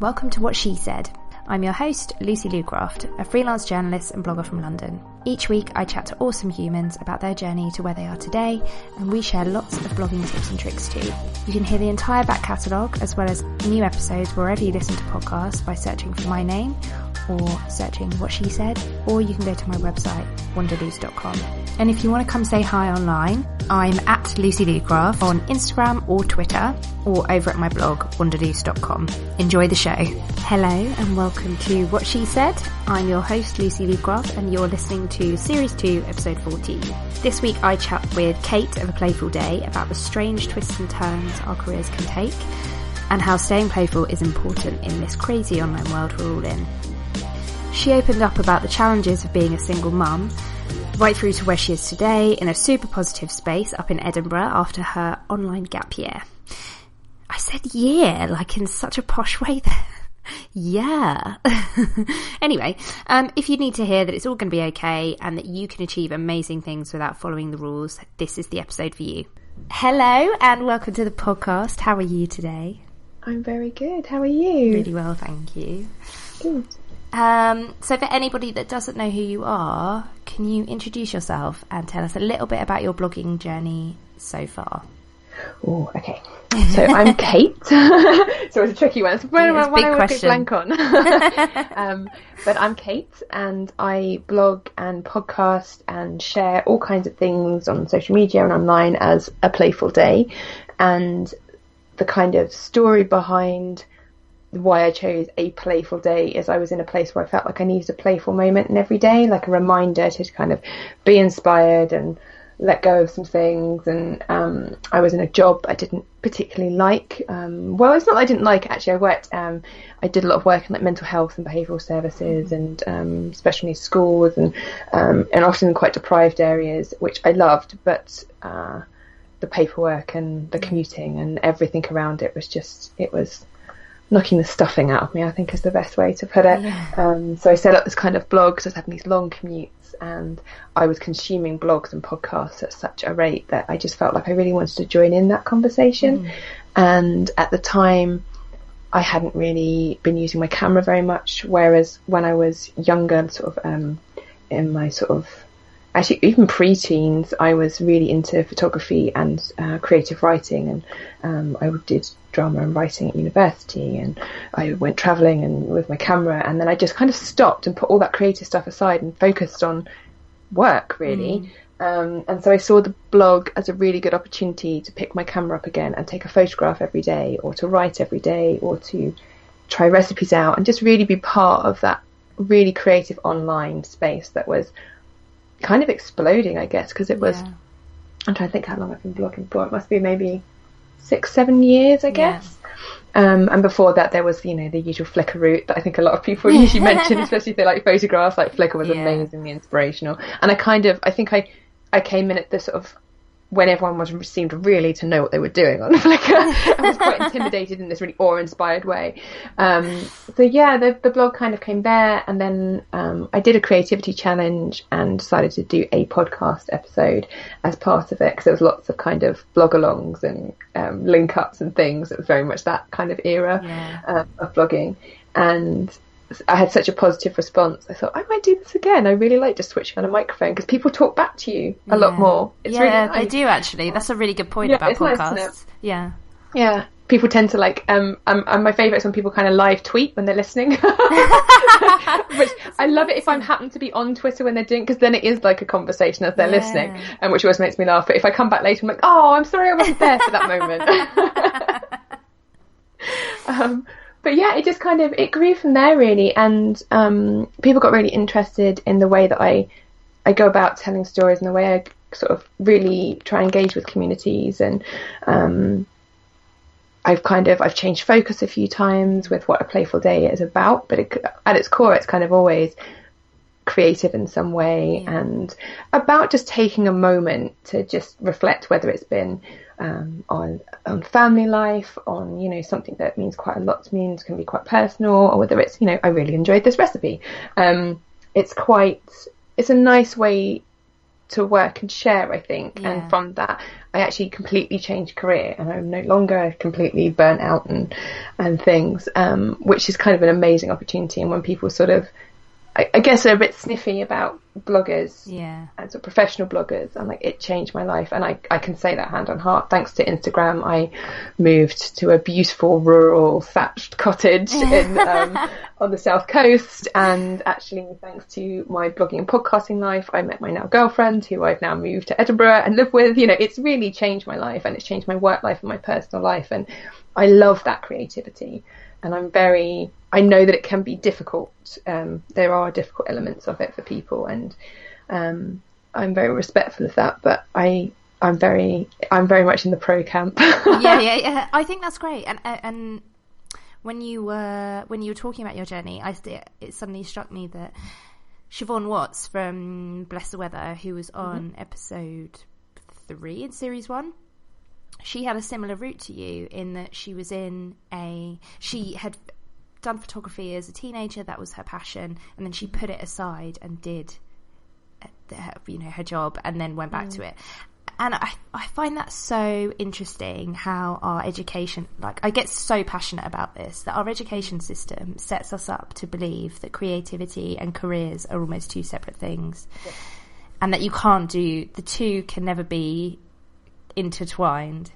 Welcome to What She Said. I'm your host, Lucy Lucraft, a freelance journalist and blogger from London. Each week I chat to awesome humans about their journey to where they are today, and we share lots of blogging tips and tricks too. You can hear the entire back catalogue as well as new episodes wherever you listen to podcasts by searching for my name or searching What She Said, or you can go to my website, wanderloose.com. And if you want to come say hi online, I'm at Lucy Lucraft on Instagram or Twitter, or over at my blog, wanderloose.com. Enjoy the show. Hello and welcome to What She Said. I'm your host, Lucy Lucraft, and you're listening to Series 2, Episode 14. This week I chat with Kate of A Playful Day about the strange twists and turns our careers can take, and how staying playful is important in this crazy online world we're all in. She opened up about the challenges of being a single mum, right through to where she is today in a super positive space up in Edinburgh after her online gap year. I said year, like in such a posh way there. Yeah. Anyway, if you need to hear that it's all going to be okay and that you can achieve amazing things without following the rules, this is the episode for you. Hello and welcome to the podcast. How are you today? I'm very good. How are you? Really well, thank you. Good. So for anybody that doesn't know who you are, can you introduce yourself and tell us a little bit about your blogging journey so far? Oh, okay. So I'm Kate. So it's a tricky one. It's one I always go blank on. But I'm Kate, and I blog and podcast and share all kinds of things on social media and online as A Playful Day. And the kind of story behind why I chose A Playful Day is I was in a place where I felt like I needed a playful moment in every day, like a reminder to kind of be inspired and let go of some things. And I was in a job I didn't particularly like. Well, it's not that I didn't like it, actually. I did a lot of work in like mental health and behavioural services and special needs schools and often in quite deprived areas, which I loved, but the paperwork and the commuting and everything around it was knocking the stuffing out of me, I think is the best way to put it. Yeah. So I set up this kind of blog, so I was having these long commutes, and I was consuming blogs and podcasts at such a rate that I just felt like I really wanted to join in that conversation. And at the time, I hadn't really been using my camera very much, whereas when I was younger, sort of in my sort of, actually even pre-teens, I was really into photography and creative writing, and I did drama and writing at university, and I went travelling and with my camera, and then I just kind of stopped and put all that creative stuff aside and focused on work really. And so I saw the blog as a really good opportunity to pick my camera up again and take a photograph every day, or to write every day, or to try recipes out and just really be part of that really creative online space that was kind of exploding, I guess, because it was, I'm trying to think how long I've been blogging for. It must be maybe 6-7 years, I guess. And before that there was, the usual Flickr route that I think a lot of people usually mention, especially if they like photographs. Like Flickr was amazingly inspirational, and I think I came in at the sort of when everyone seemed really to know what they were doing on Flickr. I was quite intimidated in this really awe-inspired way. The blog kind of came there, and then I did a creativity challenge and decided to do a podcast episode as part of it, because there was lots of kind of blog-alongs and link-ups and things. It was very much that kind of era of blogging, and I had such a positive response. I thought I might do this again. I really like just switching on a microphone because people talk back to you a lot more. It's really nice. They do actually. That's a really good point about podcasts. Nice, yeah. People tend to like. My favourite is when people kind of live tweet when they're listening. Which I love it if I happen to be on Twitter when they're doing, because then it is like a conversation as they're listening, and which always makes me laugh. But if I come back later, I'm like, oh, I'm sorry I wasn't there for that moment. But yeah, it just kind of, it grew from there really, and people got really interested in the way that I go about telling stories and the way I sort of really try and engage with communities, and I've changed focus a few times with what A Playful Day is about, but at its core it's kind of always creative in some way, and about just taking a moment to just reflect, whether it's been on family life, on something that means quite a lot to me and can be quite personal, or whether it's I really enjoyed this recipe. It's a nice way to work and share, I think. And from that, I actually completely changed career, and I'm no longer completely burnt out and things, which is kind of an amazing opportunity. And when people sort of, I guess, are a bit sniffy about bloggers and sort of professional bloggers, and like, it changed my life. And I can say that hand on heart, thanks to Instagram, I moved to a beautiful rural thatched cottage on the south coast, and actually thanks to my blogging and podcasting life, I met my now girlfriend, who I've now moved to Edinburgh and live with. You know, it's really changed my life, and it's changed my work life and my personal life, and I love that creativity. And I know that it can be difficult. There are difficult elements of it for people, and I'm very respectful of that. But I'm very much in the pro camp. yeah. I think that's great. And when you were talking about your journey, it suddenly struck me that Siobhan Watts from Bless the Weather, who was on episode 3 in series 1. She had a similar route to you, in that she had done photography as a teenager. That was her passion, and then she put it aside and did her job, and then went back to it. And I find that so interesting, how our education, like, I get so passionate about this, that our education system sets us up to believe that creativity and careers are almost two separate things, and that you can't do, the two can never be intertwined.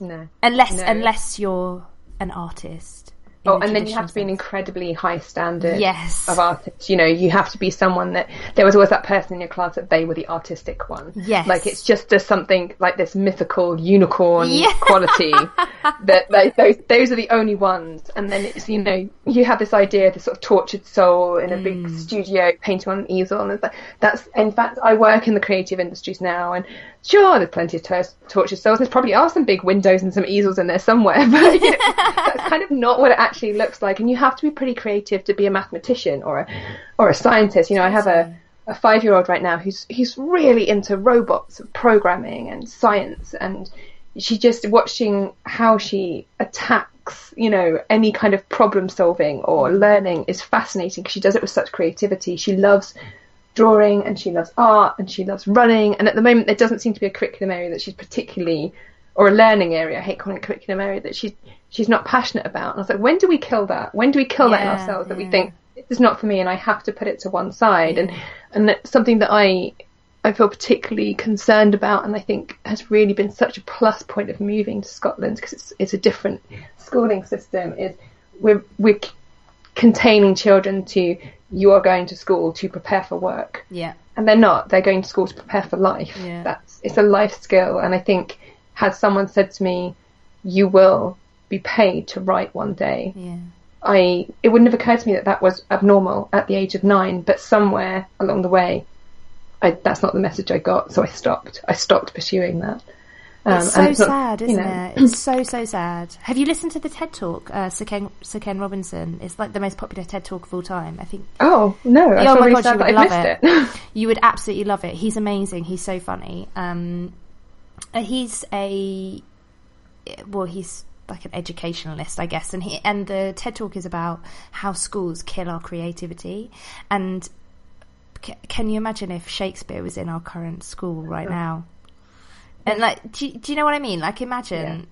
No. Unless you're an artist. And then you have to be an incredibly high standard of artists. You know, you have to be someone that, there was always that person in your class that they were the artistic one. Yes. Like, it's just something like this mythical unicorn quality that those are the only ones. And then it's, you know, you have this idea of this sort of tortured soul in a big studio painting on an easel, and that's, in fact, I work in the creative industries now, and sure, there's plenty of tortured souls. There's probably are some big windows and some easels in there somewhere, but you know, that's kind of not what it actually looks like. And you have to be pretty creative to be a mathematician or a scientist. You know, I have a 5-year-old right now who's really into robots and programming and science, and she just, watching how she attacks, you know, any kind of problem solving or learning is fascinating, because she does it with such creativity. She loves drawing, and she loves art, and she loves running, and at the moment there doesn't seem to be a curriculum area that she's particularly, or a learning area, I hate calling it curriculum area, that she's not passionate about. And I was like, when do we kill that? When do we kill that in ourselves, that we think, this is not for me and I have to put it to one side? And that's something that I feel particularly concerned about, and I think has really been such a plus point of moving to Scotland, because it's a different schooling system. Is we're containing children to, you are going to school to prepare for work. Yeah. And they're not. They're going to school to prepare for life. Yeah. It's a life skill. And I think, had someone said to me, you will be paid to write one day, it wouldn't have occurred to me that was abnormal at the age of 9, but somewhere along the way, that's not the message I got. So I stopped pursuing that. It's so sad, isn't it? It's so sad. Have you listened to the TED Talk, Sir Ken Robinson? It's like the most popular TED Talk of all time, I think. Oh, no. Oh my God, you would love it. You would absolutely love it. He's amazing. He's so funny. He's like an educationalist, I guess. And the TED Talk is about how schools kill our creativity. And can you imagine if Shakespeare was in our current school right now? And like, do you know what I mean? Like, imagine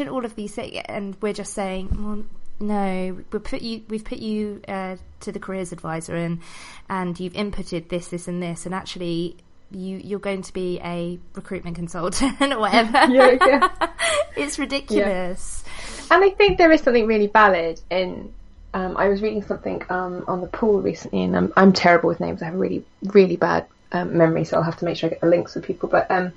all of these things, and we're just saying, well, no, we've put you to the careers advisor, and you've inputted this, and this, and actually you're going to be a recruitment consultant or whatever. It's ridiculous. And I think there is something really valid in. I was reading something on the pool recently, and I'm terrible with names. I have a really, really bad memory, so I'll have to make sure I get the links for people. But I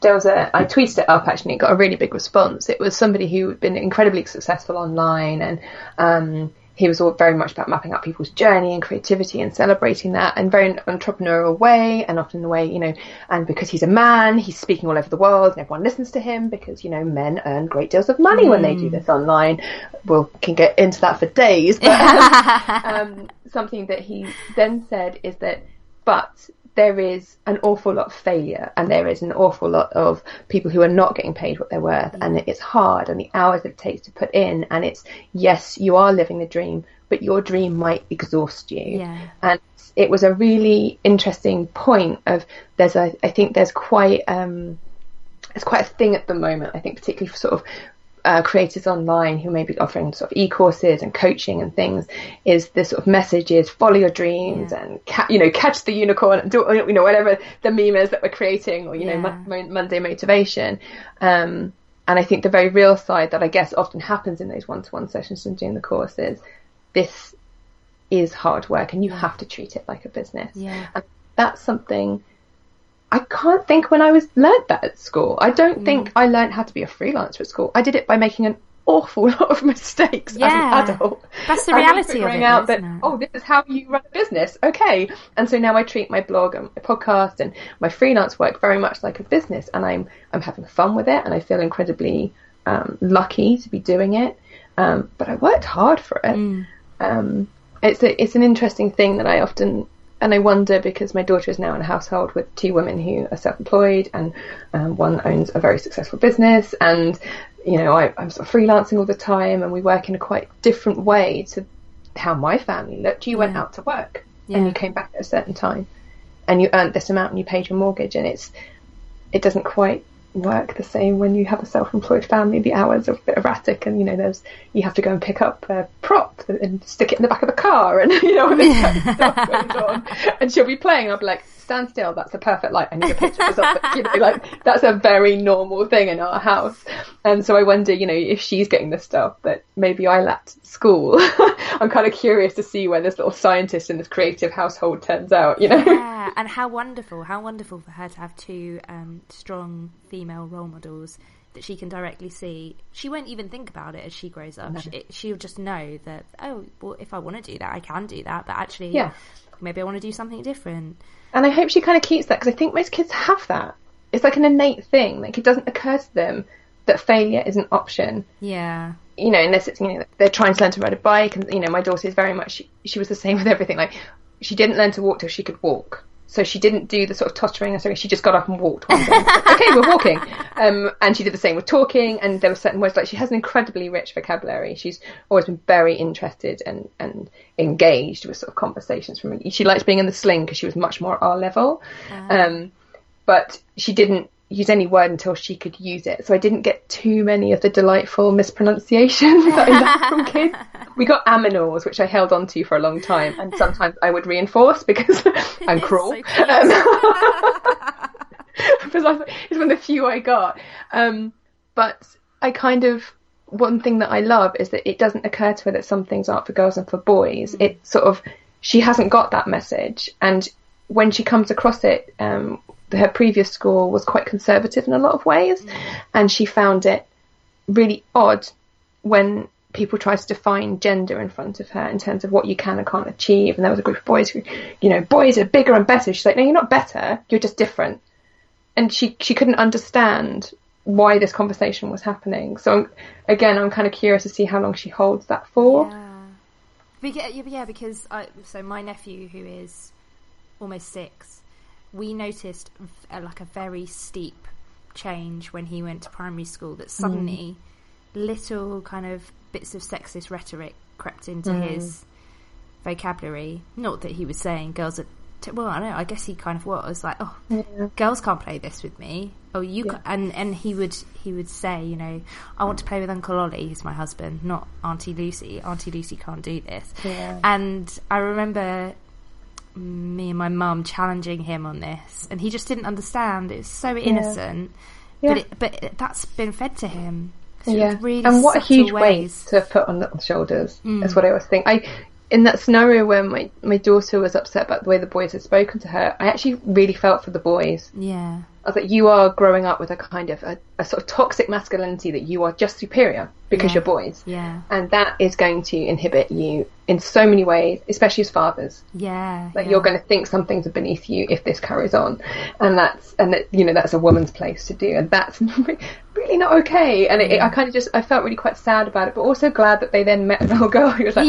tweeted it up, actually. It got a really big response. It was somebody who had been incredibly successful online, and he was all very much about mapping out people's journey and creativity and celebrating that, and very entrepreneurial way, and often the way, you know, and because he's a man, he's speaking all over the world, and everyone listens to him because, you know, men earn great deals of money when they do this online. We can get into that for days, but something that he then said is that, but there is an awful lot of failure, and there is an awful lot of people who are not getting paid what they're worth, and it's hard, and the hours it takes to put in, and it's, yes, you are living the dream, but your dream might exhaust you. And it was a really interesting point of I think there's quite it's quite a thing at the moment, I think, particularly for sort of creators online who may be offering sort of e-courses and coaching and things, is the sort of message is follow your dreams and catch the unicorn and do whatever the meme is that we're creating, or Monday motivation, and I think the very real side that I guess often happens in those one-to-one sessions and doing the courses, this is hard work, and you have to treat it like a business. And that's something I can't think when I learned that at school. I don't think I learned how to be a freelancer at school. I did it by making an awful lot of mistakes as an adult. That's the reality of it, out that, this is how you run a business. Okay. And so now I treat my blog and my podcast and my freelance work very much like a business, and I'm having fun with it, and I feel incredibly lucky to be doing it. But I worked hard for it. It's an interesting thing that I often, and I wonder, because my daughter is now in a household with two women who are self-employed, and one owns a very successful business, and I'm sort of freelancing all the time, and we work in a quite different way to how my family looked. You went out to work and you came back at a certain time, and you earned this amount and you paid your mortgage, and it doesn't quite work the same when you have a self-employed family. The hours are a bit erratic, and you have to go and pick up a prop and stick it in the back of the car, and all this kind of stuff goes on, and she'll be playing, I'll be like, stand still, that's the perfect light, I need a picture of this. That's a very normal thing in our house. And so I wonder, if she's getting the stuff that maybe I lacked at school. I'm kind of curious to see where this little scientist in this creative household turns out, Yeah, and how wonderful for her to have two strong female role models that she can directly see. She won't even think about it as she grows up. No. She'll just know that, if I want to do that, I can do that, but actually, maybe I want to do something different. And I hope she kind of keeps that, because I think most kids have that. It's like an innate thing. Like, it doesn't occur to them that failure is an option. Yeah. Unless it's, they're trying to learn to ride a bike, and, my daughter is very much, she was the same with everything. Like, she didn't learn to walk till she could walk. So she didn't do the sort of tottering necessarily. She just got up and walked one day. Okay, we're walking. And she did the same with talking. And there were certain words, like, she has an incredibly rich vocabulary. She's always been very interested and engaged with sort of conversations. She liked being in the sling because she was much more at our level. But she didn't use any word until she could use it. So I didn't get too many of the delightful mispronunciations that I learned from kids. We got aminors, which I held on to for a long time, and sometimes I would reinforce because I'm cruel. So it's one of the few I got. But I kind of, one thing that I love is that it doesn't occur to her that some things aren't for girls and for boys. It sort of, she hasn't got that message, and when she comes across it, her previous school was quite conservative in a lot of ways, and she found it really odd when people tried to define gender in front of her in terms of what you can and can't achieve. And there was a group of boys who, boys are bigger and better. She's like, no, you're not better, you're just different. And she couldn't understand why this conversation was happening. So I'm kind of curious to see how long she holds that for. Yeah, because so my nephew, who is almost 6, we noticed a very steep change when he went to primary school, that suddenly little kind of bits of sexist rhetoric crept into his vocabulary. Not that he was saying girls are well, I don't know, I guess he kind of was like, girls can't play this with me. And he would say, I want to play with Uncle Ollie, who's my husband, not Auntie Lucy. Auntie Lucy can't do this. And I remember me and my mum challenging him on this, and he just didn't understand. It was so innocent, but that's been fed to him. Really, and what a huge weight to put on little shoulders. That's what I always think. In that scenario where my daughter was upset about the way the boys had spoken to her, I actually really felt for the boys. I was like, you are growing up with a kind of a sort of toxic masculinity that you are just superior because you're boys. And that is going to inhibit you in so many ways, especially as fathers. You're going to think some things are beneath you if this carries on. And that's a woman's place to do. And that's really not okay. And I felt really quite sad about it, but also glad that they then met a little girl who was like,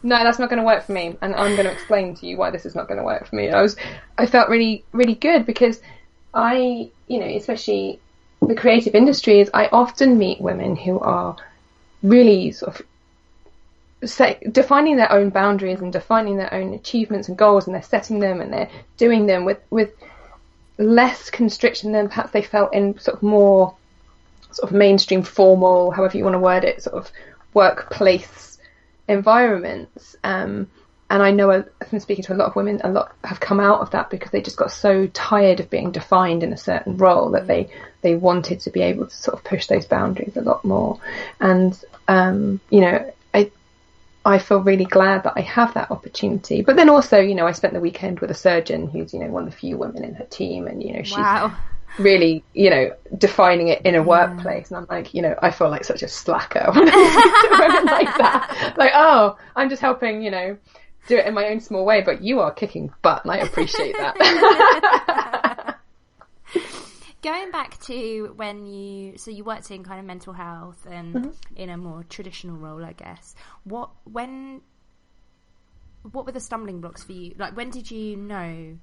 no, that's not going to work for me, and I'm going to explain to you why this is not going to work for me. I felt really, really good because especially the creative industries, I often meet women who are really sort of defining their own boundaries and defining their own achievements and goals, and they're setting them and they're doing them with less constriction than perhaps they felt in sort of more sort of mainstream, formal, however you want to word it, sort of workplace environments. And I know from speaking to a lot of women, a lot have come out of that because they just got so tired of being defined in a certain role that they wanted to be able to sort of push those boundaries a lot more. And I feel really glad that I have that opportunity. But then also, I spent the weekend with a surgeon who's, one of the few women in her team, and, she's really, defining it in a workplace. And I'm like, I feel like such a slacker when I do women like that. Like, oh, I'm just helping, do it in my own small way, but you are kicking butt, and I appreciate that. Going back to when you worked in kind of mental health and in a more traditional role, I guess. What were the stumbling blocks for you? Like, when did you know,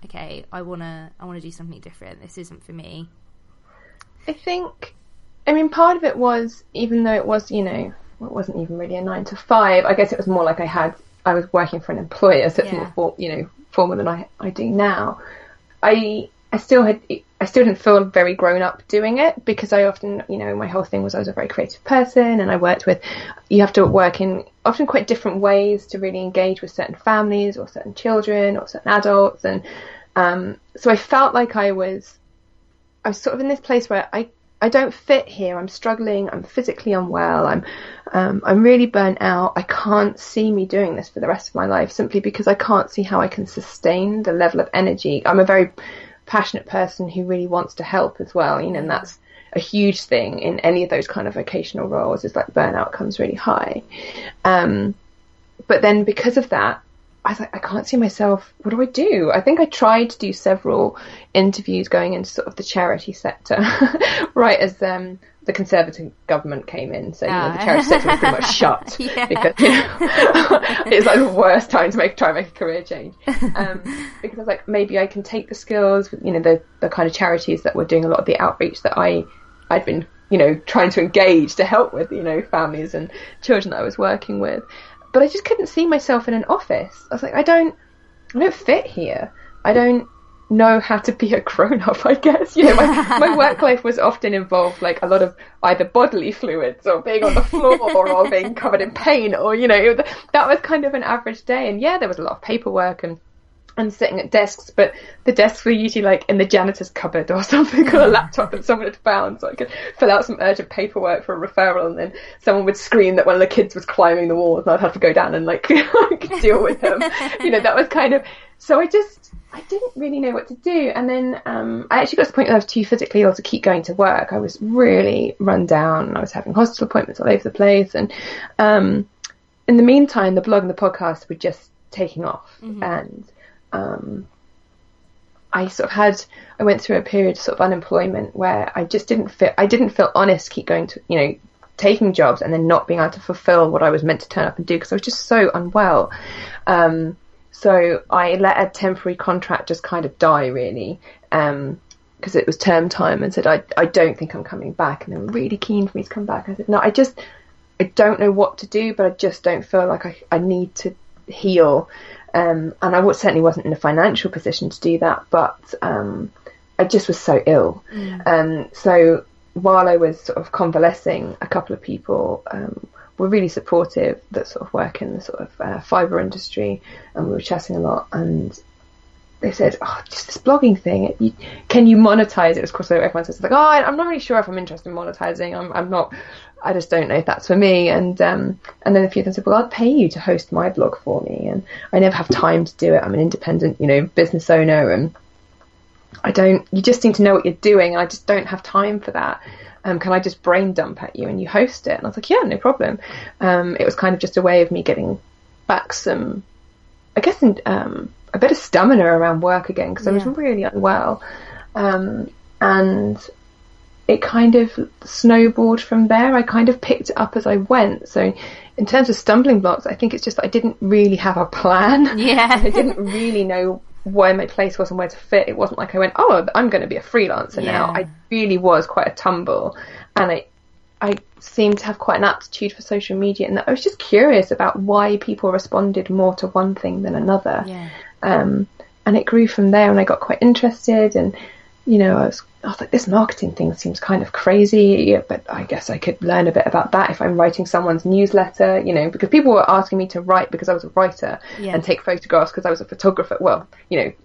okay, I wanna do something different. This isn't for me. I think, part of it was, even though it was, it wasn't even really a 9 to 5. I guess it was more like I was working for an employer, so it's more, formal than I do now. I still didn't feel very grown up doing it because I often, my whole thing was I was a very creative person, and you have to work in often quite different ways to really engage with certain families or certain children or certain adults. And so I felt like I was sort of in this place where I don't fit here. I'm struggling. I'm physically unwell. I'm really burnt out. I can't see me doing this for the rest of my life simply because I can't see how I can sustain the level of energy. I'm a very passionate person who really wants to help as well, and that's a huge thing in any of those kind of vocational roles, is like burnout comes really high. But then because of that, I was like, I can't see myself. What do I do? I think I tried to do several interviews going into sort of the charity sector, right as the Conservative government came in. So the charity sector was pretty much shut because it's like the worst time to try and make a career change. Because I was like, maybe I can take the skills, the kind of charities that were doing a lot of the outreach that I'd been, trying to engage to help with, families and children that I was working with. But I just couldn't see myself in an office. I was like, I don't fit here. I don't know how to be a grown-up, I guess. My work life was often involved like a lot of either bodily fluids or being on the floor or being covered in paint, or, that was kind of an average day. And there was a lot of paperwork and sitting at desks, but the desks were usually like in the janitor's cupboard or something, or a laptop that someone had found, so I could fill out some urgent paperwork for a referral, and then someone would scream that one of the kids was climbing the walls and I'd have to go down and deal with them. That was kind of, so I didn't really know what to do. And then I actually got to the point where I was too physically ill to keep going to work. I was really run down. I was having hospital appointments all over the place. And in the meantime, the blog and the podcast were just taking off. And I went through a period of sort of unemployment where I didn't feel honest keep going to, taking jobs and then not being able to fulfill what I was meant to turn up and do because I was just so unwell. So I let a temporary contract just kind of die, really, because it was term time, and said, I don't think I'm coming back. And they were really keen for me to come back. I said, no, I don't know what to do, but I just don't feel like I need to heal. And I certainly wasn't in a financial position to do that, but I just was so ill. So while I was sort of convalescing, a couple of people were really supportive that sort of work in the sort of fibre industry, and we were chatting a lot, and they said, just this blogging thing, can you monetize it? Of course, everyone says, like, I'm not really sure if I'm interested in monetizing. I'm not, I just don't know if that's for me. And then a few of them said, well, I'll pay you to host my blog for me. And I never have time to do it. I'm an independent, business owner, and you just seem to know what you're doing, and I just don't have time for that. Can I just brain dump at you and you host it? And I was like, yeah, no problem. It was kind of just a way of me getting back some, I guess, a bit of stamina around work again, because I was really unwell. And it kind of snowballed from there. I kind of picked it up as I went. So in terms of stumbling blocks, I think it's just that I didn't really have a plan. Yeah. I didn't really know where my place was and where to fit. It wasn't like I went, oh, I'm going to be a freelancer now. I really was quite a tumble, and I seemed to have quite an aptitude for social media, and I was just curious about why people responded more to one thing than another. Yeah. And it grew from there, and I got quite interested, and you know, I was like, this marketing thing seems kind of crazy, but I guess I could learn a bit about that if I'm writing someone's newsletter, you know, because people were asking me to write because I was a writer and take photographs because I was a photographer. Well, you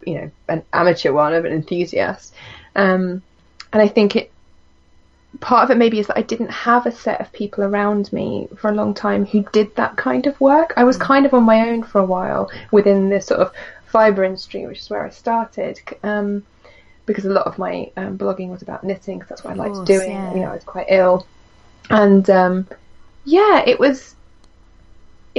know, an amateur one, of an enthusiast. And I think part of it maybe is that I didn't have a set of people around me for a long time who did that kind of work. I was kind of on my own for a while within this sort of fibre industry, which is where I started. Because a lot of my blogging was about knitting, because that's what I liked doing. Yeah. You know, I was quite ill, and it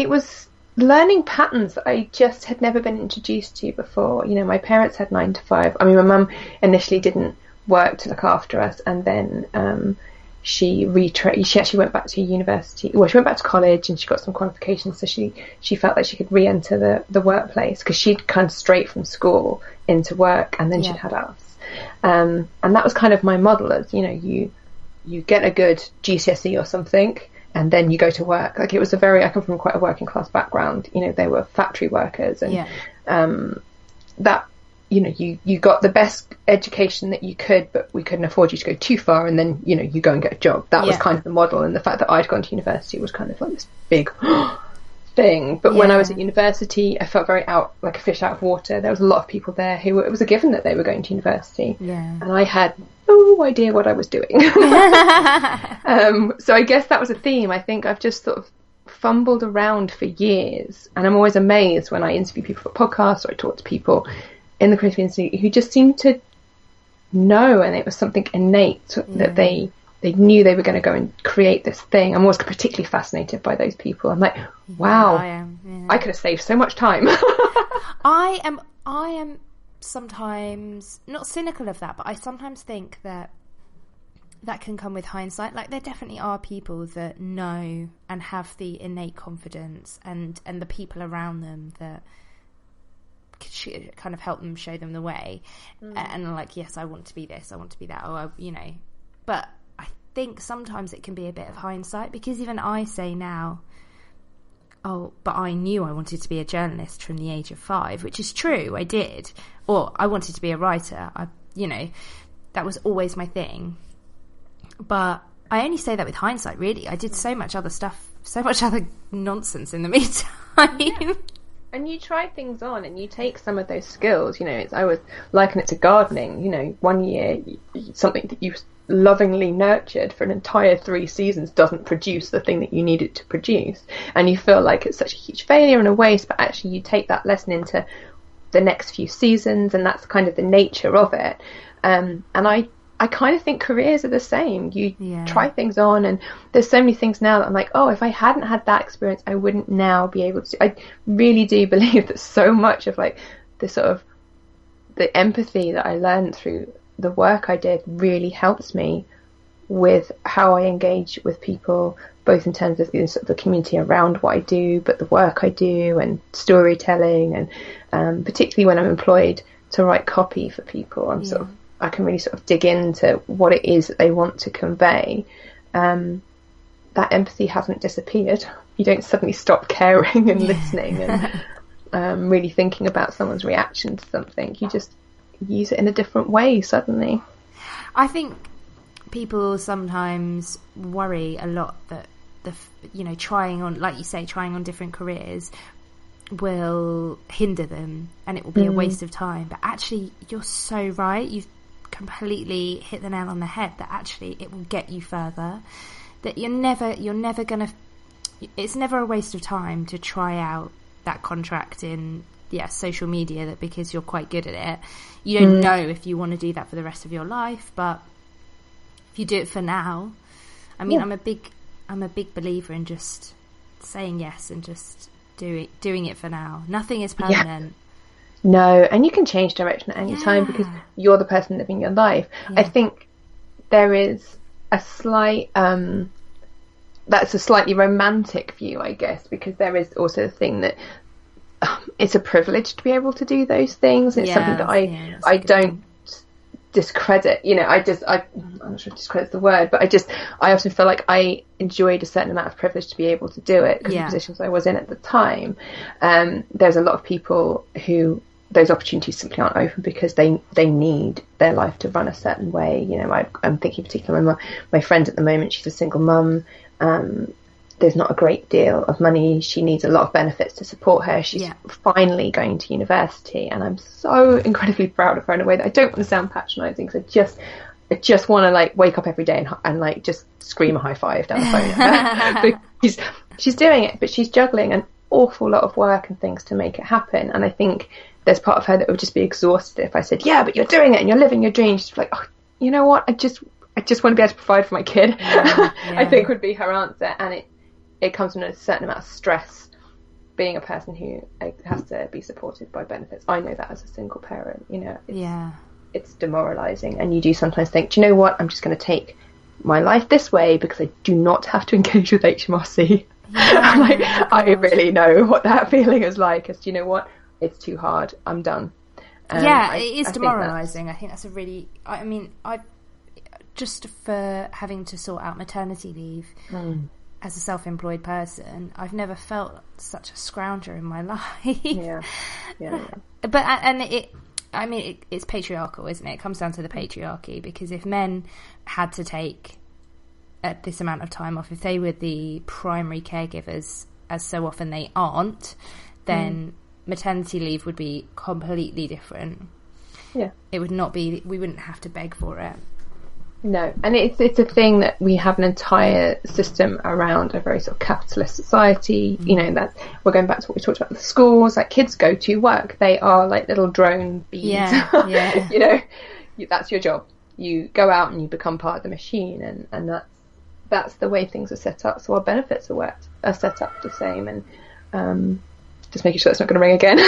was learning patterns that I just had never been introduced to before. You know, my parents had 9 to 5. I mean, my mum initially didn't work to look after us, and then she actually went back to university. Well, she went back to college and she got some qualifications, so she felt like she could re-enter the workplace, because she'd come straight from school into work, and then she'd had us. And that was kind of my model, as you know, you get a good GCSE or something, and then you go to work. Like, it was I come from quite a working class background. You know, they were factory workers, and that, you know, you got the best education that you could, but we couldn't afford you to go too far, and then, you know, you go and get a job. That was kind of the model, and the fact that I'd gone to university was kind of like this big thing. But when I was at university, I felt very like a fish out of water. There was a lot of people there who it was a given that they were going to university, and I had no idea what I was doing. So I guess that was a theme. I think I've just sort of fumbled around for years, and I'm always amazed when I interview people for podcasts or I talk to people in the creative industry who just seem to know, and it was something innate that they knew they were going to go and create this thing. I'm always particularly fascinated by those people. I'm like, wow, I could have saved so much time. I am sometimes not cynical of that, but I sometimes think that can come with hindsight. Like, there definitely are people that know and have the innate confidence and the people around them that kind of help them, show them the way, and like, yes, I want to be this, I want to be that, or you know. But I think sometimes it can be a bit of hindsight, because even I say now, oh, but I knew I wanted to be a journalist from the age of 5, which is true, I did. Or I wanted to be a writer, you know, that was always my thing. But I only say that with hindsight, really. I did so much other stuff, so much other nonsense in the meantime. And you try things on, and you take some of those skills. You know, I would liken it to gardening. You know, one year something that you lovingly nurtured for an entire 3 seasons doesn't produce the thing that you need it to produce, and you feel like it's such a huge failure and a waste. But actually, you take that lesson into the next few seasons, and that's kind of the nature of it. And I kind of think careers are the same. You try things on, and there's so many things now that I'm like, oh, if I hadn't had that experience, I wouldn't now be able to. I really do believe that so much of like the sort of the empathy that I learned through the work I did really helps me with how I engage with people, both in terms of sort of the community around what I do, but the work I do and storytelling, and particularly when I'm employed to write copy for people, I can really sort of dig into what it is that they want to convey. That empathy hasn't disappeared. You don't suddenly stop caring and listening and really thinking about someone's reaction to something. You just use it in a different way suddenly. I think people sometimes worry a lot that trying on, like you say, trying on different careers will hinder them and it will be a waste of time. But actually, you're so right. You've completely hit the nail on the head, that actually it will get you further, that you're never gonna, it's never a waste of time to try out that contract in social media, that because you're quite good at it, you don't know if you want to do that for the rest of your life, but if you do it for now, I mean, I'm a big believer in just saying yes and just doing it for now. Nothing is permanent. No, and you can change direction at any time because you're the person living your life. I think there is a slight that's a slightly romantic view, I guess, because there is also the thing that it's a privilege to be able to do those things. It's something that I don't discredit. I'm not sure if discredit's the word, but I often feel like I enjoyed a certain amount of privilege to be able to do it because of the positions I was in at the time. There's a lot of people who those opportunities simply aren't open because they need their life to run a certain way. I'm thinking particularly my friend at the moment, she's a single mum. There's not a great deal of money. She needs a lot of benefits to support her. She's finally going to university, and I'm so incredibly proud of her in a way that I don't want to sound patronising, because I just want to like wake up every day and like just scream a high five down the phone at her. She's doing it, but she's juggling an awful lot of work and things to make it happen. And I think there's part of her that would just be exhausted if I said, yeah, but you're doing it and you're living your dream. She's like, oh, you know what? I just want to be able to provide for my kid. I think would be her answer. And it comes from a certain amount of stress being a person who has to be supported by benefits. I know that as a single parent, it's demoralising, and you do sometimes think, do you know what? I'm just going to take my life this way because I do not have to engage with HMRC. I really know what that feeling is like. As, do you know what? It's too hard. I'm done. It is demoralising. I think that's a really... I just for having to sort out maternity leave as a self-employed person, I've never felt such a scrounger in my life. But it's patriarchal, isn't it? It comes down to the patriarchy, because if men had to take this amount of time off, if they were the primary caregivers, as so often they aren't, then maternity leave would be completely different. It would not be, we wouldn't have to beg for it. No, and it's a thing that we have an entire system around a very sort of capitalist society. That we're going back to what we talked about with the schools. Like, kids go to work; they are like little drone bees. That's your job. You go out and you become part of the machine, and that's the way things are set up. So our benefits are set up the same, and just making sure it's not going to ring again.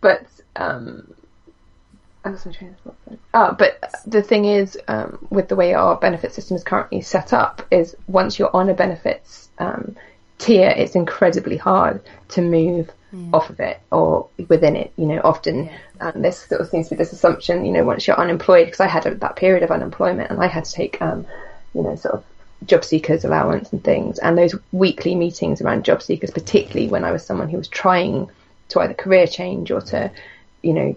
But the thing is, with the way our benefit system is currently set up, is once you're on a benefits tier, it's incredibly hard to move off of it or within it. Often this sort of seems to be this assumption, once you're unemployed, because I had that period of unemployment and I had to take sort of job seekers allowance and things, and those weekly meetings around job seekers, particularly when I was someone who was trying to either career change or to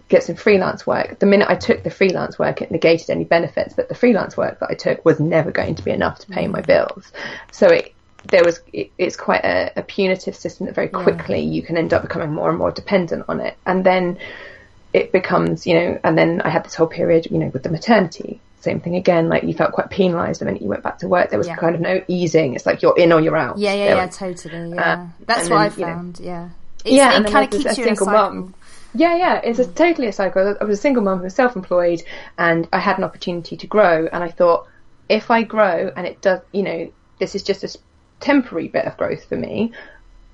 get some freelance work. The minute I took the freelance work, it negated any benefits, but the freelance work that I took was never going to be enough to pay my bills. So it's quite a punitive system that very quickly you can end up becoming more and more dependent on it. And then it becomes, and then I had this whole period, with the maternity, same thing again, like you felt quite penalised the minute you went back to work. There was kind of no easing. It's like you're in or you're out. Totally. That's what I found. It kind of keeps you in a cycle. Mum. It's totally a cycle. I was a single mum who was self-employed, and I had an opportunity to grow, and I thought, if I grow and it does, this is just a temporary bit of growth for me,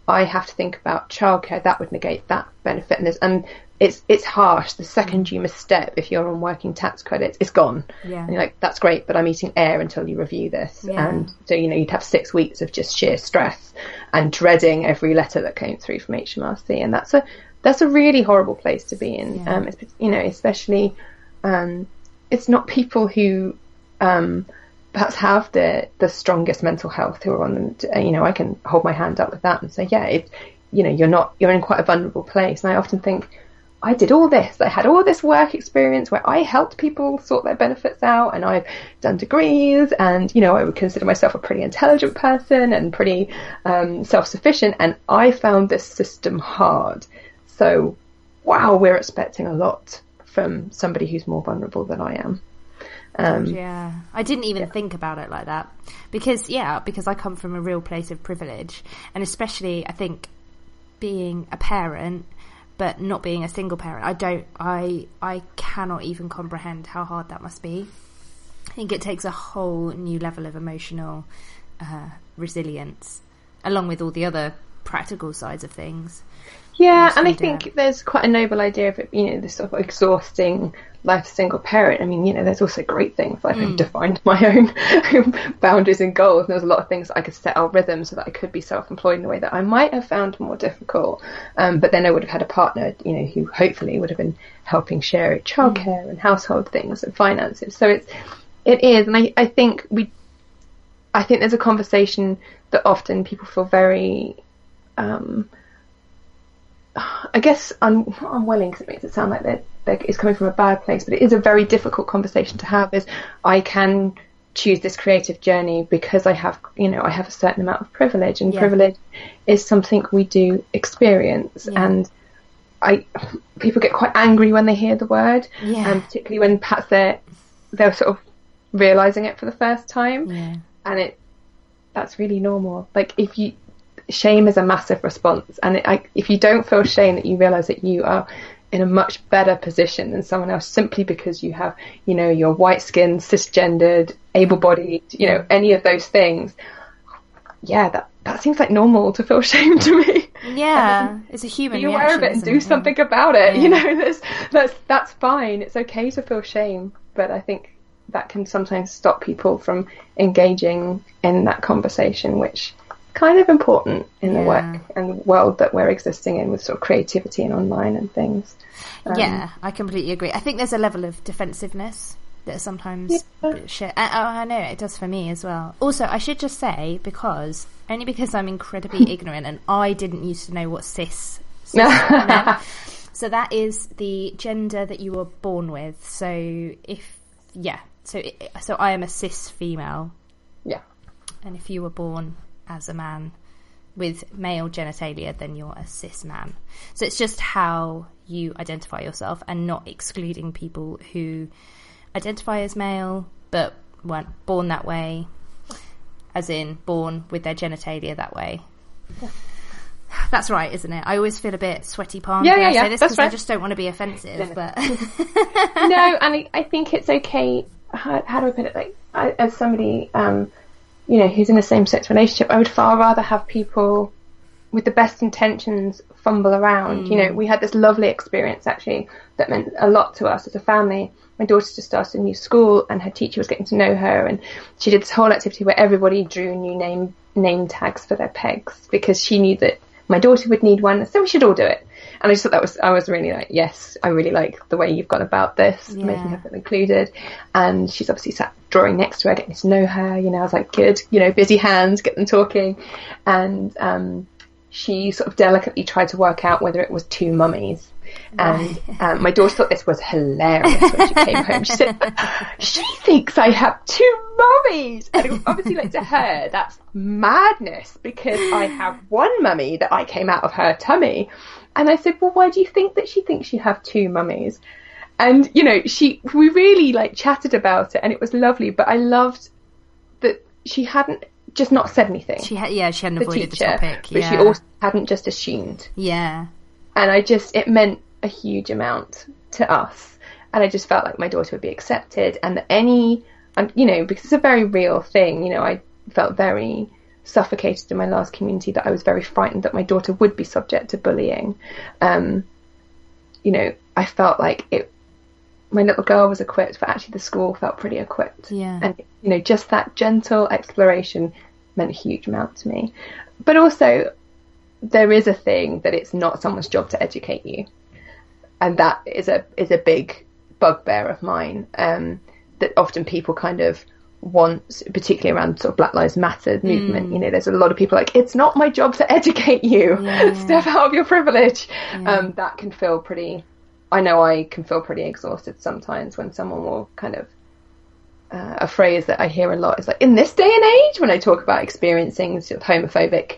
I have to think about childcare. That would negate that benefit, and it's harsh. The second you misstep, if you're on working tax credits, it's gone. And you're like, that's great, but I'm eating air until you review this. And so you'd have 6 weeks of just sheer stress and dreading every letter that came through from HMRC, and that's a really horrible place to be in. Especially it's not people who perhaps have the strongest mental health who are on them. I can hold my hand up with that and say, you're in quite a vulnerable place. And I often think, I did all this. I had all this work experience where I helped people sort their benefits out, and I've done degrees, and I would consider myself a pretty intelligent person and pretty self-sufficient, and I found this system hard. So, wow, we're expecting a lot from somebody who's more vulnerable than I am. I didn't even think about it like that, because I come from a real place of privilege, and especially I think being a parent but not being a single parent, I cannot even comprehend how hard that must be. I think it takes a whole new level of emotional resilience, along with all the other practical sides of things. Yeah, and I think there's quite a noble idea of it, this sort of exhausting life as a single parent. I mean, there's also great things. Like I've defined my own boundaries and goals, and there's a lot of things that I could set our rhythm so that I could be self-employed in a way that I might have found more difficult. But then I would have had a partner, who hopefully would have been helping share childcare and household things and finances. So it is, and I think there's a conversation that often people feel very, I guess unwilling, because it makes it sound like it's coming from a bad place, but it is a very difficult conversation to have. Is I can choose this creative journey because I have a certain amount of privilege, and privilege is something we do experience, and people get quite angry when they hear the word, and particularly when perhaps they're sort of realizing it for the first time, and that's really normal. Like shame is a massive response, and if you don't feel shame, that you realize that you are in a much better position than someone else simply because you have, you're white skinned, cisgendered, able-bodied, any of those things. Yeah, that seems like normal to feel shame to me. Yeah, it's a human reaction. Be aware of it and do something about it. That's fine. It's okay to feel shame, but I think that can sometimes stop people from engaging in that conversation, which kind of important in the work and world that we're existing in, with sort of creativity and online and things. I completely agree. I think there's a level of defensiveness that sometimes I know it does for me as well. Also, I should just say, because I'm incredibly ignorant, and I didn't used to know what cis meant. So that is the gender that you were born with. So so I am a cis female. Yeah. And if you were born as a man with male genitalia, then you're a cis man. So it's just how you identify yourself, and not excluding people who identify as male but weren't born that way, as in born with their genitalia that way. That's right, isn't it? I always feel a bit sweaty palm when I say this, because I just don't want to be offensive. But no, and I think it's okay. How do I put it? Like, as somebody who's in a same-sex relationship, I would far rather have people with the best intentions fumble around. We had this lovely experience, actually, that meant a lot to us as a family. My daughter just started a new school, and her teacher was getting to know her, and she did this whole activity where everybody drew new name tags for their pegs, because she knew that my daughter would need one, so we should all do it. And I just thought I was really like, yes, I really like the way you've gone about this, making her feel included. And she's obviously sat drawing next to her, getting to know her. I was like, good, busy hands, get them talking. And she sort of delicately tried to work out whether it was two mummies. And my daughter thought this was hilarious when she came home. She said, she thinks I have two mummies. And obviously, like, to her, that's madness, because I have one mummy that I came out of her tummy. And I said, well, why do you think that she thinks you have two mummies? And, we really chatted about it, and it was lovely. But I loved that she hadn't just not said anything. She hadn't avoided the topic. But she also hadn't just assumed. Yeah. And it meant a huge amount to us. And I just felt like my daughter would be accepted, and that because it's a very real thing, I felt very suffocated in my last community, that I was very frightened that my daughter would be subject to bullying. I felt like my little girl was equipped, but actually the school felt pretty equipped. Yeah. And, just that gentle exploration meant a huge amount to me. But also, there is a thing that it's not someone's job to educate you. And that is a big bugbear of mine, that often people kind of want, particularly around sort of Black Lives Matter movement. There's a lot of people like, it's not my job to educate you. Step out of your privilege. That can feel I can feel pretty exhausted sometimes when someone will kind of a phrase that I hear a lot is like, in this day and age, when I talk about experiencing sort of homophobic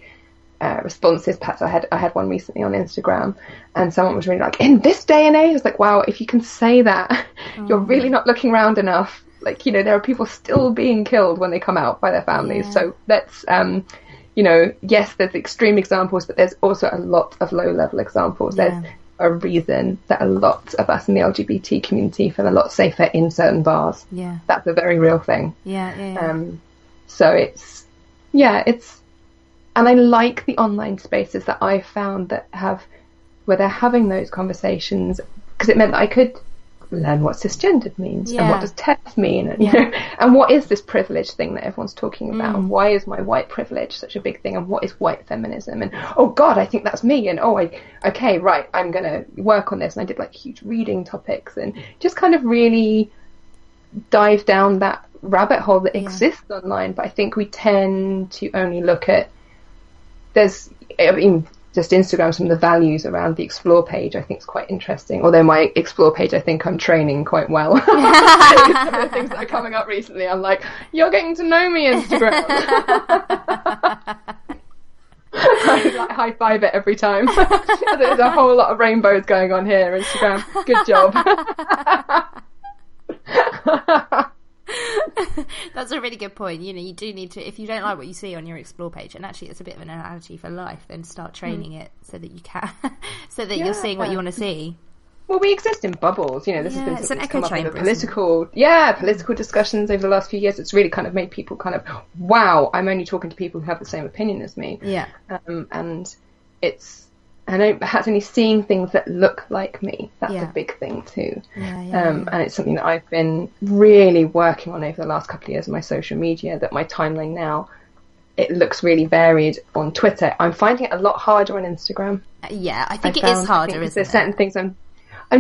responses. Perhaps I had one recently on Instagram, and someone was really like, in this day and age, I was like, wow, if you can say that, you're really not looking around enough. Like, there are people still being killed when they come out by their families. So let's, yes, there's extreme examples, but there's also a lot of low level examples. There's a reason that a lot of us in the LGBT community feel a lot safer in certain bars. That's a very real thing. So it's, and I like the online spaces that I've found that have where they're having those conversations, because it meant that I could learn what cisgendered means and what does TERF mean, and you know, and what is this privilege thing that everyone's talking about, and why is my white privilege such a big thing, and what is white feminism, and oh god, I think that's me, and I'm gonna work on this. And I did like huge reading topics and just kind of really dive down that rabbit hole that exists online. But I think we tend to only look at just Instagram, some of the values around the Explore page I think is quite interesting. Although my Explore page, I think I'm training quite well. Some of the things that are coming up recently, I'm like, you're getting to know me, Instagram. I like high five it every time. There's a whole lot of rainbows going on here, Instagram. Good job. That's a really good point. You know, you do need to, if you don't like what you see on your Explore page, and actually it's a bit of an analogy for life, then start training it so that you can, so that you're seeing what you want to see. Well, we exist in bubbles, you know. This has been it's an echo chamber. Political discussions over the last few years. It's really kind of made people kind of, wow, I'm only talking to people who have the same opinion as me. Yeah. And perhaps only seeing things that look like me. That's a big thing too. And it's something that I've been really working on over the last couple of years on my social media, that my timeline now, it looks really varied on Twitter. I'm finding it a lot harder on Instagram. I think it is harder, isn't it? There's certain things I'm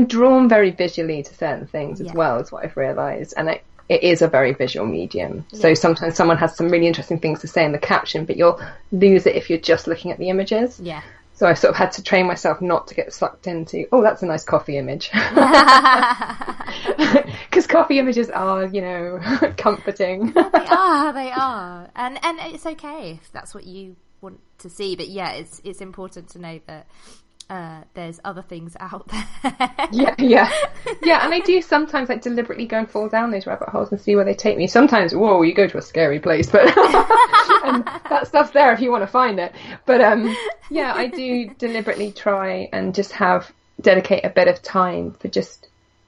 drawn very visually to certain things as well, is what I've realised. And it is a very visual medium. So sometimes someone has some really interesting things to say in the caption, but you'll lose it if you're just looking at the images. Yeah. So I sort of had to train myself not to get sucked into, oh, that's a nice coffee image. Because coffee images are, you know, comforting. They are. And it's okay if that's what you want to see. But yeah, it's important to know that there's other things out there. Yeah. And I do sometimes like deliberately go and fall down those rabbit holes and see where they take me. Sometimes, whoa, you go to a scary place, but and that stuff's there if you want to find it. But I do deliberately try and just dedicate a bit of time for just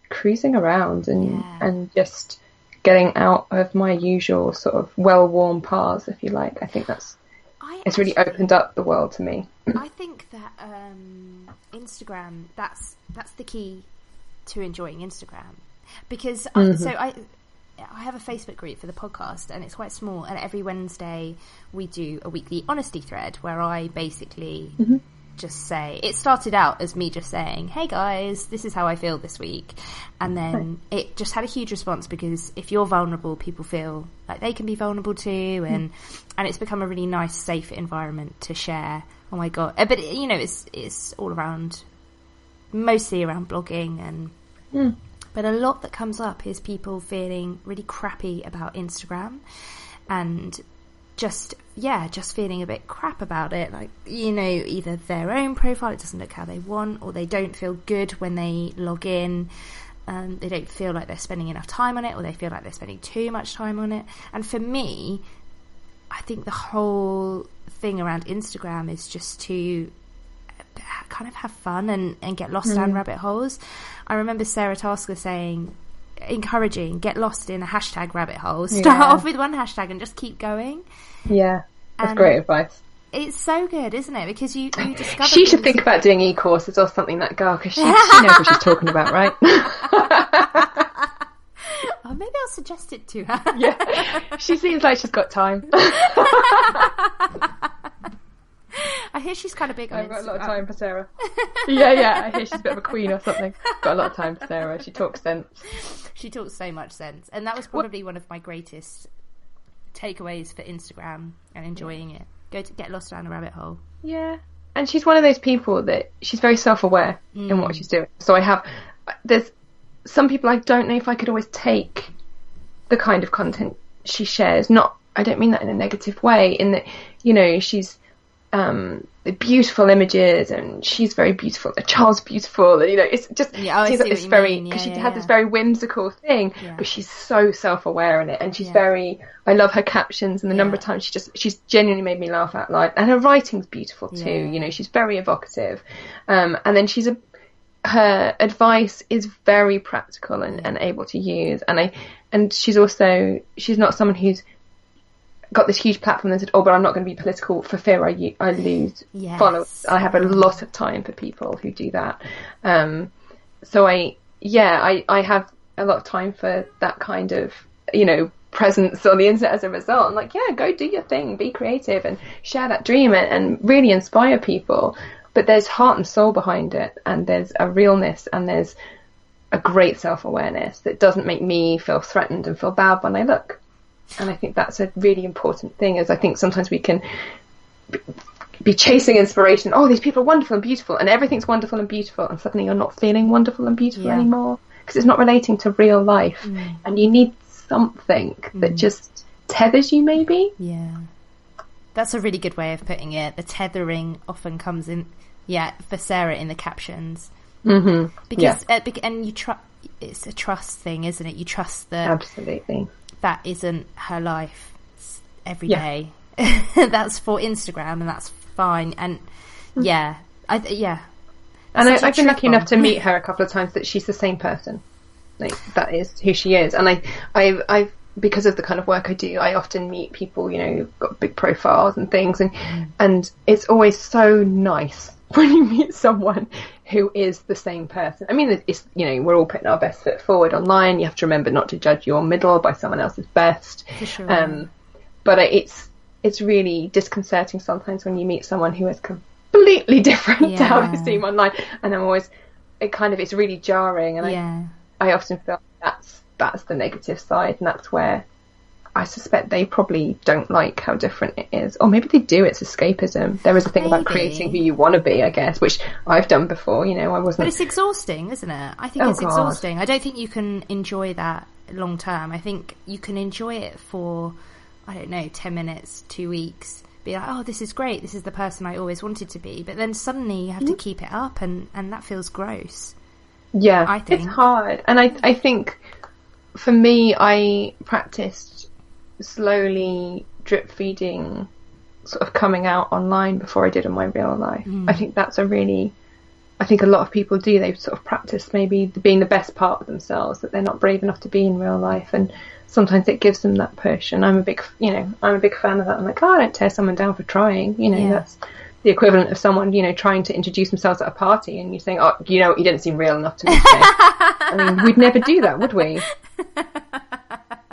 cruising around and just getting out of my usual sort of well-worn paths, if you like. I think it's really opened up the world to me. I think that Instagram, that's the key to enjoying Instagram, because I have a Facebook group for the podcast, and it's quite small, and every Wednesday we do a weekly honesty thread where I basically just say, it started out as me just saying, hey guys, this is how I feel this week, and then it just had a huge response, because if you're vulnerable, people feel like they can be vulnerable too, and it's become a really nice, safe environment to share. Oh my god! But you know, it's all around, mostly around blogging, and but a lot that comes up is people feeling really crappy about Instagram, and just feeling a bit crap about it. Like, you know, either their own profile, it doesn't look how they want, or they don't feel good when they log in. They don't feel like they're spending enough time on it, or they feel like they're spending too much time on it. And for me, I think the whole thing around Instagram is just to kind of have fun and get lost down rabbit holes. I remember Sarah Tasker saying, encouraging, get lost in a hashtag rabbit hole. Start off with one hashtag and just keep going. Yeah, that's great advice. It's so good, isn't it? Because you discover she should think about doing e-courses or something, that girl, because she knows what she's talking about, right? Oh, maybe I'll suggest it to her. Yeah, she seems like she's got time. I hear she's kind of big on I've got a lot of time for Sarah. Yeah, I hear she's a bit of a queen or something. Got a lot of time for Sarah. She talks sense. She talks so much sense. And that was probably one of my greatest takeaways for Instagram and enjoying it. Get lost down a rabbit hole. Yeah. And she's one of those people that she's very self-aware in what she's doing. So there's some people I don't know if I could always take the kind of content she shares. I don't mean that in a negative way, in that, you know, she's beautiful images, and she's very beautiful. The child's beautiful, and you know, it's just seems like this very, because she had this very whimsical thing, but she's so self-aware in it, and she's very. I love her captions, and the number of times she's genuinely made me laugh out loud, and her writing's beautiful too. You know, she's very evocative, and then her advice is very practical and able to use, and she's not someone who's got this huge platform and said, oh, but I'm not going to be political for fear I lose followers. I have a lot of time for people who do that. So I have a lot of time for that kind of, presence on the internet as a result. I'm like, yeah, go do your thing, be creative and share that dream and really inspire people. But there's heart and soul behind it, and there's a realness, and there's a great self-awareness that doesn't make me feel threatened and feel bad when I look. And I think that's a really important thing, as I think sometimes we can be chasing inspiration. Oh, these people are wonderful and beautiful, and everything's wonderful and beautiful, and suddenly you're not feeling wonderful and beautiful anymore, because it's not relating to real life. And you need something that just tethers you, maybe. Yeah. That's a really good way of putting it. The tethering often comes in, for Sarah, in the captions. Because and you trust. It's a trust thing, isn't it? You trust that absolutely that isn't her life every day. That's for Instagram, and that's fine. And I've been lucky enough to meet her a couple of times that she's the same person. Like, that is who she is. And I've because of the kind of work I do, I often meet people, who've got big profiles and things, and it's always so nice when you meet someone who is the same person. I mean, it's we're all putting our best foot forward online. You have to remember not to judge your middle by someone else's best. For sure. But it's really disconcerting sometimes when you meet someone who is completely different to how they seem online, and it's really jarring, and I often feel that's the negative side, and that's where I suspect they probably don't like how different it is. Or maybe they do, it's escapism. There is a thing about creating who you want to be, I guess, which I've done before, I wasn't... But it's exhausting, isn't it? I think it's exhausting. I don't think you can enjoy that long term. I think you can enjoy it for, 10 minutes, 2 weeks, be like, oh, this is great, this is the person I always wanted to be. But then suddenly you have to keep it up, and that feels gross. Yeah, I think. It's hard. And I think, for me, I practiced slowly drip feeding, sort of coming out online before I did in my real life. I think that's a lot of people do. They've sort of practiced maybe being the best part of themselves that they're not brave enough to be in real life, and sometimes it gives them that push. And I'm a big fan of that. I'm like, I don't tear someone down for trying. That's the equivalent of someone, trying to introduce themselves at a party, and you're saying, oh, you didn't seem real enough to me today. I mean, we'd never do that, would we?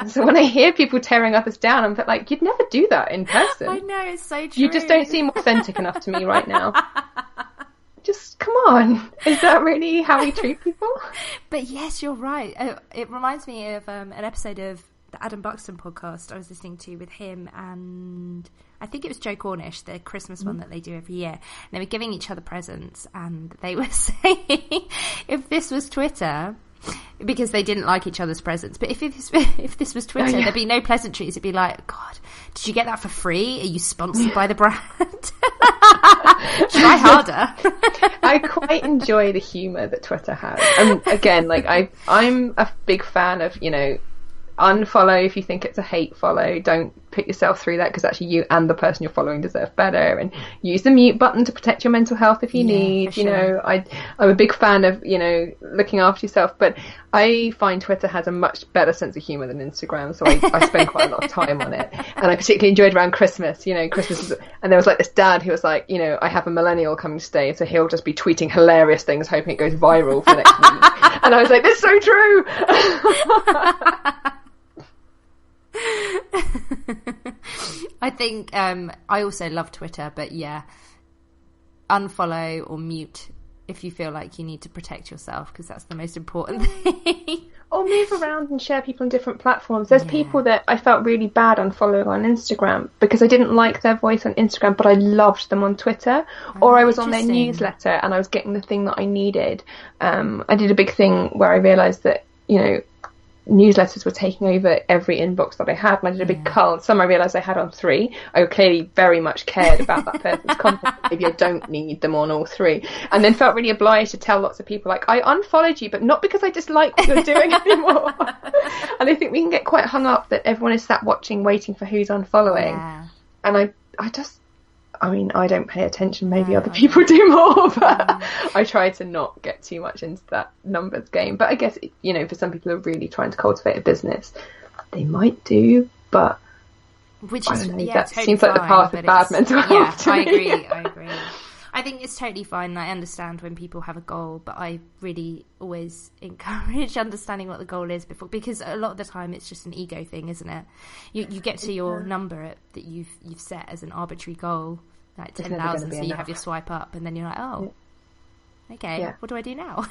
And so when I hear people tearing others down, I'm like, you'd never do that in person. I know, it's so true. You just don't seem authentic enough to me right now. Just, come on. Is that really how we treat people? But yes, you're right. It reminds me of an episode of the Adam Buxton podcast I was listening to with him, and I think it was Joe Cornish, the Christmas one that they do every year. And they were giving each other presents, and they were saying, if this was Twitter... because they didn't like each other's presents. But if this was Twitter, there'd be no pleasantries. It'd be like, God, did you get that for free? Are you sponsored by the brand? Try harder. I quite enjoy the humour that Twitter has. And again, I'm a big fan of, unfollow if you think it's a hate follow. Don't put yourself through that, because actually you and the person you're following deserve better. And use the mute button to protect your mental health if you need. Sure. I'm a big fan of looking after yourself, but I find Twitter has a much better sense of humour than Instagram, so I spend quite a lot of time on it. And I particularly enjoyed around Christmas. Christmas and there was this dad who was like, I have a millennial coming to stay, so he'll just be tweeting hilarious things, hoping it goes viral for next week. And I was like, this is so true. I think I also love Twitter, but unfollow or mute if you feel like you need to protect yourself, because that's the most important thing. Or move around and share people on different platforms. There's people that I felt really bad unfollowing on Instagram because I didn't like their voice on Instagram, but I loved them on Twitter. Or I was on their newsletter and I was getting the thing that I needed. I did a big thing where I realised that, newsletters were taking over every inbox that I had, and I did a big cull. Some I realised I had on 3. I clearly very much cared about that person's content. Maybe I don't need them on all 3. And then felt really obliged to tell lots of people, like, I unfollowed you, but not because I dislike what you're doing anymore. And I think we can get quite hung up that everyone is sat watching, waiting for who's unfollowing. Yeah. And I don't pay attention. Maybe other people do more, but I try to not get too much into that numbers game. But I guess, for some people who are really trying to cultivate a business, they might do. But Which is, that totally seems like the path of bad mental health. Yeah, I agree. I think it's totally fine. I understand when people have a goal, but I really always encourage understanding what the goal is before, because a lot of the time it's just an ego thing, isn't it? You get to your number that you've set as an arbitrary goal, like 10,000, so you have your swipe up, and then you're like, oh, okay, what do I do now?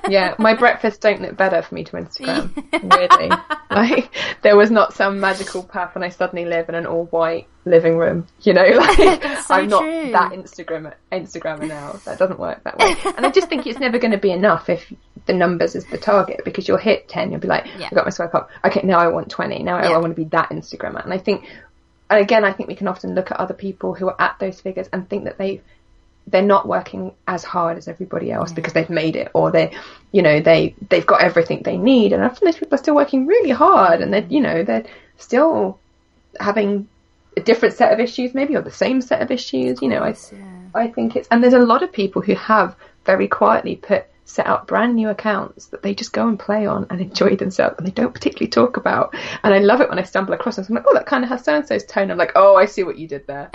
Yeah, my breakfast don't look better for me to Instagram. Weirdly, like there was not some magical path, and I suddenly live in an all-white living room. You know, like I'm not that Instagrammer now. That doesn't work that way. And I just think it's never going to be enough if the numbers is the target, because you'll hit 10, you'll be like, I got my swipe up. Okay, now I want 20. Now I want to be that Instagrammer. And I think, and again, I think we can often look at other people who are at those figures and think that they're not working as hard as everybody else because they've made it, or they've got everything they need, and often those people are still working really hard, and they're still having a different set of issues, maybe, or the same set of issues. I think and there's a lot of people who have very quietly set up brand new accounts that they just go and play on and enjoy themselves, and they don't particularly talk about. And I love it when I stumble across them. I'm like, oh, that kind of has so-and-so's tone. I'm like, oh, I see what you did there.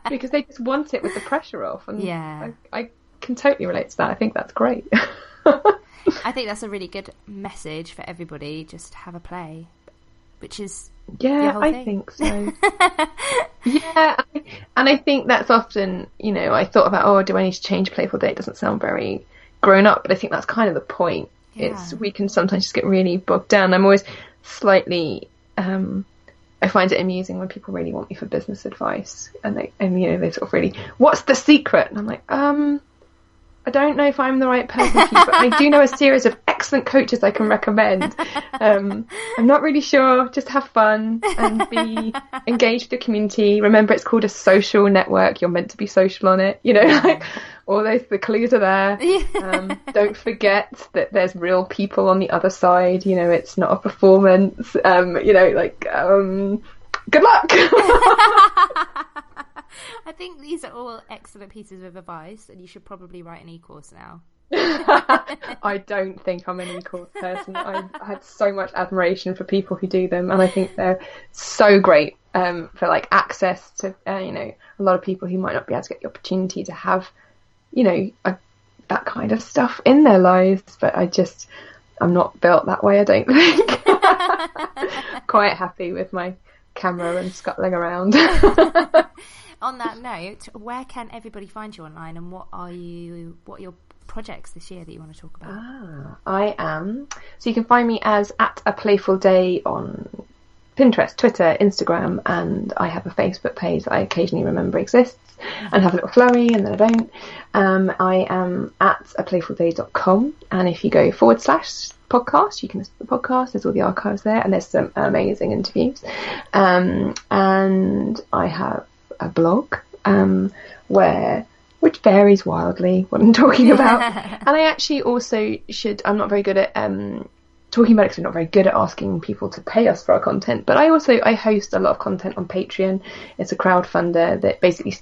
Because they just want it with the pressure off. And I can totally relate to that. I think that's great. I think that's a really good message for everybody, just have a play, which is I think so. And I think that's often, I thought about, do I need to change Playful Day? It doesn't sound very grown up, but I think that's kind of the point. It's we can sometimes just get really bogged down. I'm always slightly I find it amusing when people really want me for business advice, and they sort of really, what's the secret? And I'm like, I don't know if I'm the right person for you, but I do know a series of excellent coaches I can recommend. I'm not really sure. Just have fun and be engaged with the community. Remember, it's called a social network. You're meant to be social on it. Like all the clues are there. Don't forget that there's real people on the other side. It's not a performance. Good luck. I think these are all excellent pieces of advice, and you should probably write an e-course now. I don't think I'm an e-course person. I had so much admiration for people who do them, and I think they're so great for access to a lot of people who might not be able to get the opportunity to have that kind of stuff in their lives. But I'm not built that way, I don't think. Quite happy with my camera and scuttling around. On that note, where can everybody find you online, and what are your projects this year that you want to talk about? I am. So you can find me as @aplayfulday on Pinterest, Twitter, Instagram, and I have a Facebook page that I occasionally remember exists and have a little flurry, and then I don't. I am at aplayfulday.com, and if you go /podcast, you can listen to the podcast. There's all the archives there, and there's some amazing interviews. And I have a blog which varies wildly what I'm talking about. And I actually also I'm not very good at talking about it, because I'm not very good at asking people to pay us for our content, but I host a lot of content on Patreon. It's a crowdfunder that basically,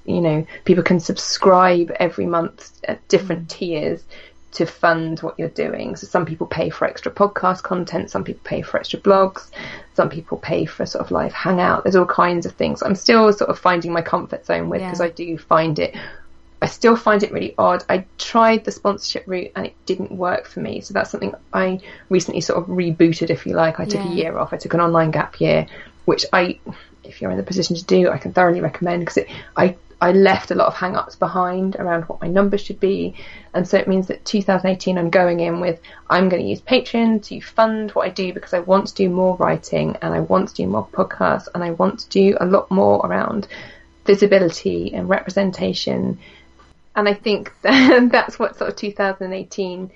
people can subscribe every month at different tiers to fund what you're doing. So some people pay for extra podcast content, some people pay for extra blogs, some people pay for sort of live hangout. There's all kinds of things I'm still sort of finding my comfort zone with, because I still find it really odd. I tried the sponsorship route and it didn't work for me. So that's something I recently sort of rebooted, if you like. I took a year off. I took an online gap year, which if you're in the position to do, I can thoroughly recommend, because I left a lot of hang-ups behind around what my numbers should be. And so it means that 2018 I'm going in with, I'm going to use Patreon to fund what I do, because I want to do more writing, and I want to do more podcasts, and I want to do a lot more around visibility and representation. And I think that's what sort of 2018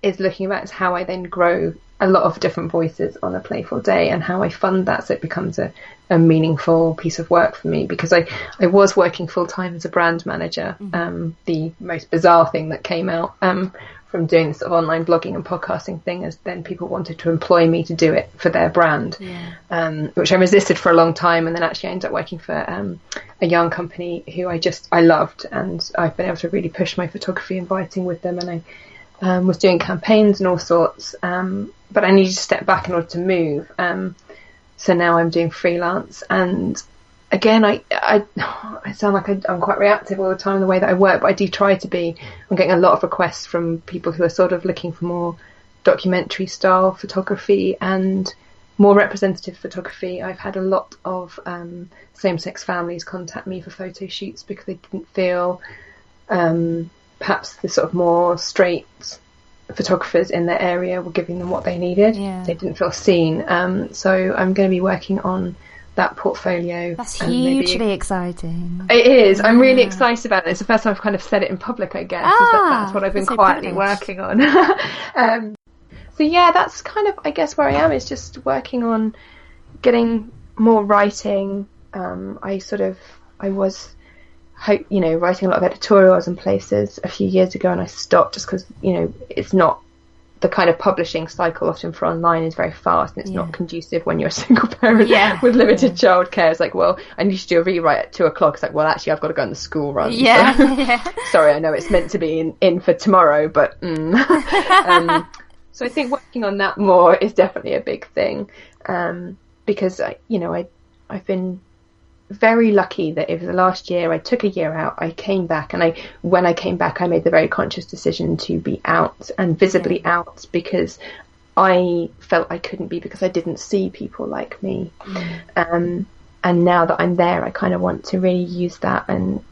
is looking about, is how I then grow a lot of different voices on a Playful Day, and how I fund that so it becomes a meaningful piece of work for me, because I was working full-time as a brand manager. The most bizarre thing that came out from doing this sort of online blogging and podcasting thing is then people wanted to employ me to do it for their brand, which I resisted for a long time, and then actually I ended up working for a young company who I loved, and I've been able to really push my photography and writing with them, and I was doing campaigns and all sorts, but I needed to step back in order to move. So now I'm doing freelance, and again, I sound like I'm quite reactive all the time in the way that I work, but I do try to be. I'm getting a lot of requests from people who are sort of looking for more documentary style photography and more representative photography. I've had a lot of same-sex families contact me for photo shoots because they didn't feel perhaps the sort of more straight photographers in their area were giving them what they needed. Yeah. They didn't feel seen. So I'm going to be working on that portfolio. That's hugely exciting. It is. I'm really excited about it. It's the first time I've kind of said it in public, I guess. That's what I've been quietly working on. So yeah, that's kind of, I guess, where I am, is just working on getting more writing. I was writing a lot of editorials and places a few years ago, and I stopped just because, it's not the kind of publishing cycle often for online is very fast, and it's not conducive when you're a single parent with limited childcare. It's like, well, I need to do a rewrite at 2:00. It's like, well, actually I've got to go on the school run. Sorry, I know it's meant to be in for tomorrow, but so I think working on that more is definitely a big thing, because I've been very lucky that over the last year I took a year out, I came back, and when I came back I made the very conscious decision to be out and visibly out, because I felt I couldn't be, because I didn't see people like me. And now that I'm there, I kind of want to really use that and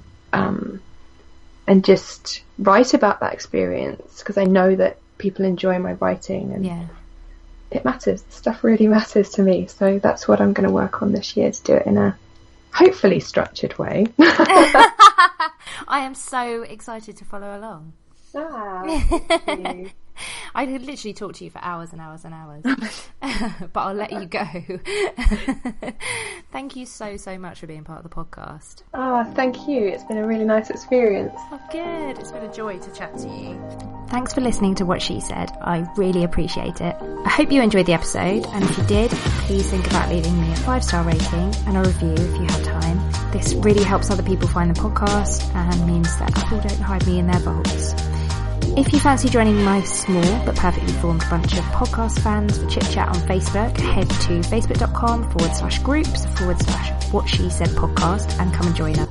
just write about that experience, because I know that people enjoy my writing, and it matters. Stuff really matters to me, so that's what I'm going to work on this year, to do it in a hopefully structured way. I am so excited to follow along. Thank you. I could literally talk to you for hours and hours and hours, but I'll let you go. Thank you so much for being part of the podcast. Thank you. It's been a really nice experience. Oh, good. It's been a joy to chat to you. Thanks for listening to What She Said. I really appreciate it. I hope you enjoyed the episode, and if you did, please think about leaving me a 5-star rating and a review if you have time. This really helps other people find the podcast and means that Apple don't hide me in their vaults. If you fancy joining my small but perfectly formed bunch of podcast fans for chit chat on Facebook, head to facebook.com/groups/What She Said podcast and come and join us.